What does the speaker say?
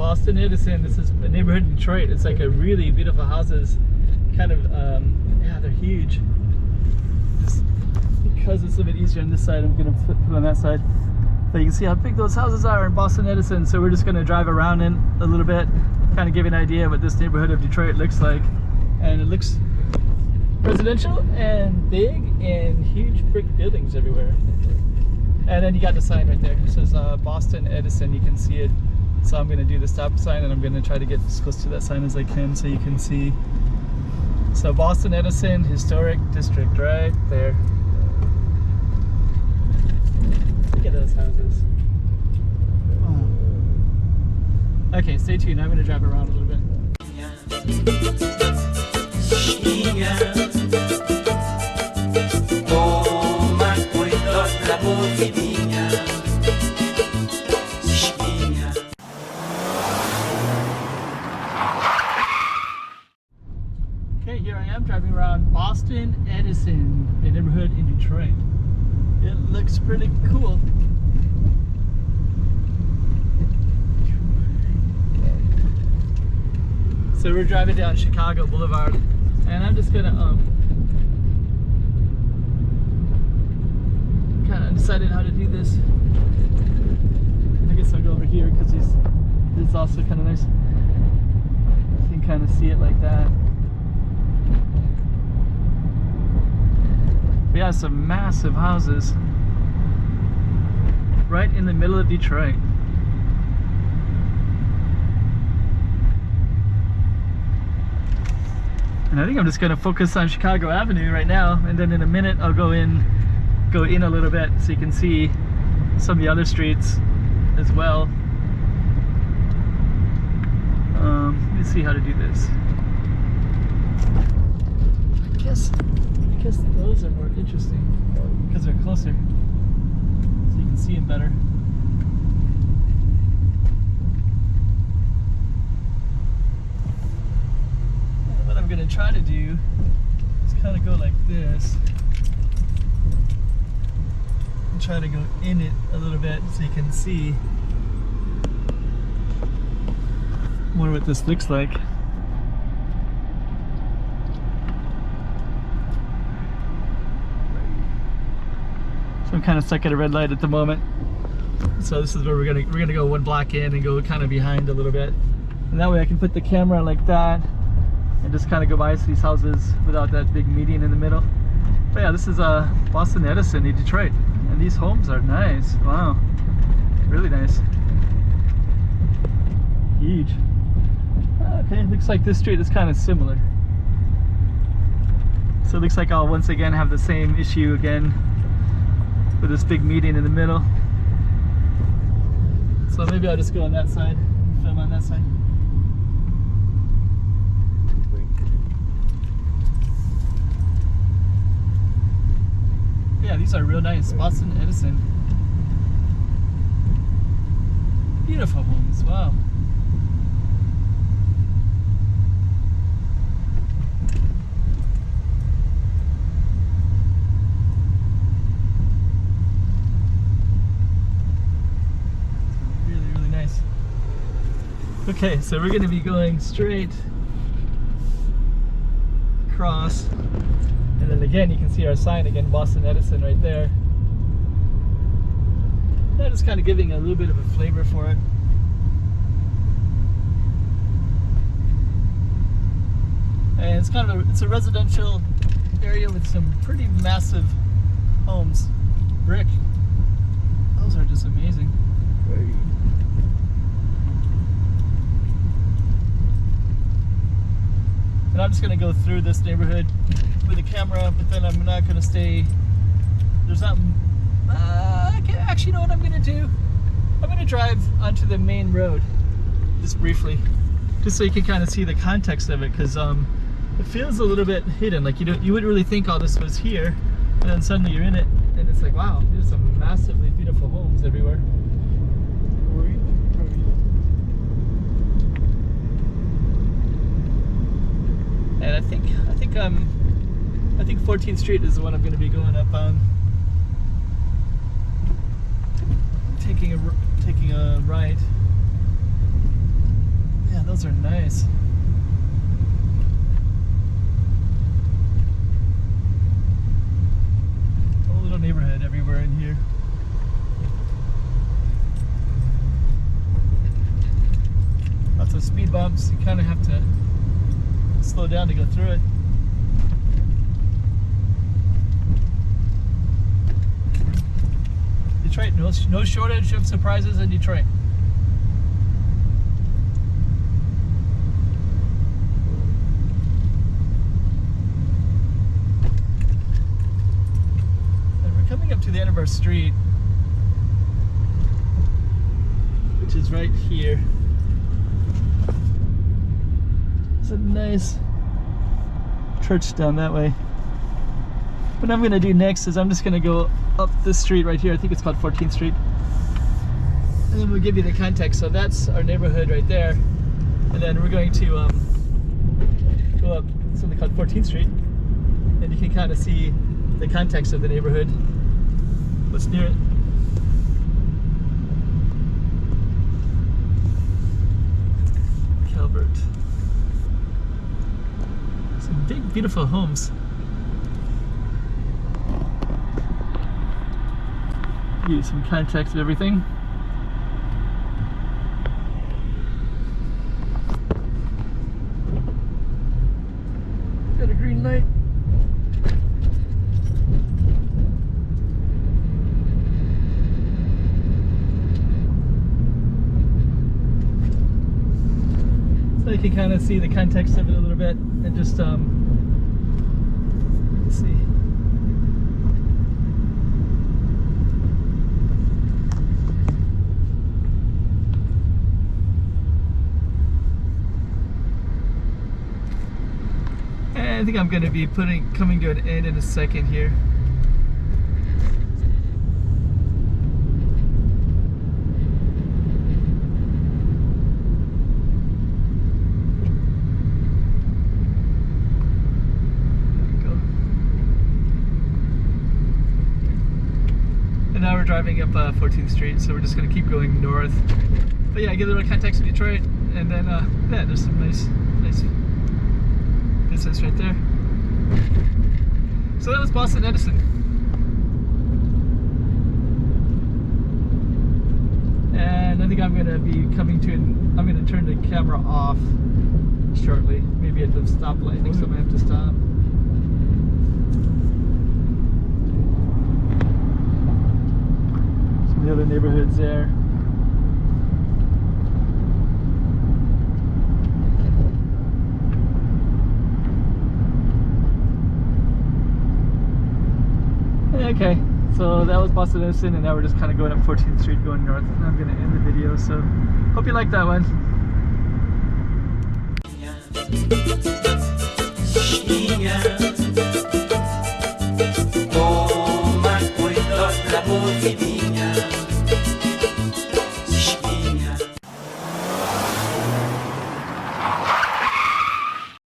Boston Edison. This is a neighborhood in Detroit. It's like a really beautiful houses, kind of yeah, they're huge. Just because it's a bit easier on this side, I'm gonna put on that side. But you can see how big those houses are in Boston Edison. So we're just gonna drive around in a little bit, kind of give you an idea of what this neighborhood of Detroit looks like. And it looks residential and big and huge brick buildings everywhere. And then you got the sign right there. It says Boston Edison. You can see it. So I'm going to do the stop sign, and I'm going to try to get as close to that sign as I can so you can see. So Boston Edison Historic District right there. Look at those houses. Oh. Okay, stay tuned. I'm going to drive around a little bit. Okay, here I am driving around Boston Edison, a neighborhood in Detroit. It looks pretty cool. So we're driving down Chicago Boulevard, and I'm just gonna kind of undecided how to do this. I guess I'll go over here because it's also kind of nice. You can kind of see it like that. We have some massive houses right in the middle of Detroit. And I think I'm just going to focus on Chicago Avenue right now, and then in a minute I'll go in a little bit so you can see some of the other streets as well. Let me see how to do this. I guess those are more interesting because they're closer, so you can see them better. And what I'm going to try to do is kind of go like this and try to go in it a little bit so you can see more what this looks like. So I'm kind of stuck at a red light at the moment. So this is where we're gonna go one block in and go kind of behind a little bit. And that way I can put the camera like that and just kind of go by these houses without that big median in the middle. But yeah, this is Boston Edison in Detroit. And these homes are nice. Wow. Really nice. Huge. Okay, looks like this street is kind of similar. So it looks like I'll once again have the same issue again with this big median in the middle. So maybe I'll just go on that side, film on that side. Yeah, these are real nice. Boston Edison. Beautiful homes, wow. Okay, so we're going to be going straight across, and then again you can see our sign again, Boston Edison right there. I'm just kind of giving a little bit of a flavor for it. And it's kind of it's a residential area with some pretty massive homes, brick. Those are just amazing. And I'm just going to go through this neighborhood with a camera, but then I'm not going to stay. There's not. Actually, you know what I'm going to do? I'm going to drive onto the main road, just briefly, just so you can kind of see the context of it, because it feels a little bit hidden. Like you wouldn't really think all this was here, and then suddenly you're in it, and it's like, wow, there's some massively beautiful homes everywhere. And I think 14th Street is the one I'm going to be going up on. Taking a right. walls are nice. Whole little neighborhood everywhere in here. Lots of speed bumps. You kind of have to slow down to go through it. Detroit, no shortage of surprises in Detroit. And we're coming up to the end of our street, which is right here. It's a nice church down that way. What I'm going to do next is I'm just going to go up this street right here. I think it's called 14th Street. And then we'll give you the context. So that's our neighborhood right there. And then we're going to go up something called 14th Street. And you can kind of see the context of the neighborhood. What's near it. Calvert. Some big, beautiful homes. Give you some context of everything. Got a green light. So you can kind of see the context of it a little bit and just let's see. I think I'm going to be coming to an end in a second here. There we go. And now we're driving up 14th Street, so we're just going to keep going north. But yeah, get a little context of Detroit, and then yeah, there's some nice business right there. So that was Boston Edison. And I think I'm going to be coming to I'm going to turn the camera off shortly. Maybe at the stoplight next time I have to stop. Some of the other neighborhoods there. Okay, so that was Boston Edison, and now we're just kind of going up 14th Street, going north. And I'm going to end the video, so hope you liked that one. Toma cuidado la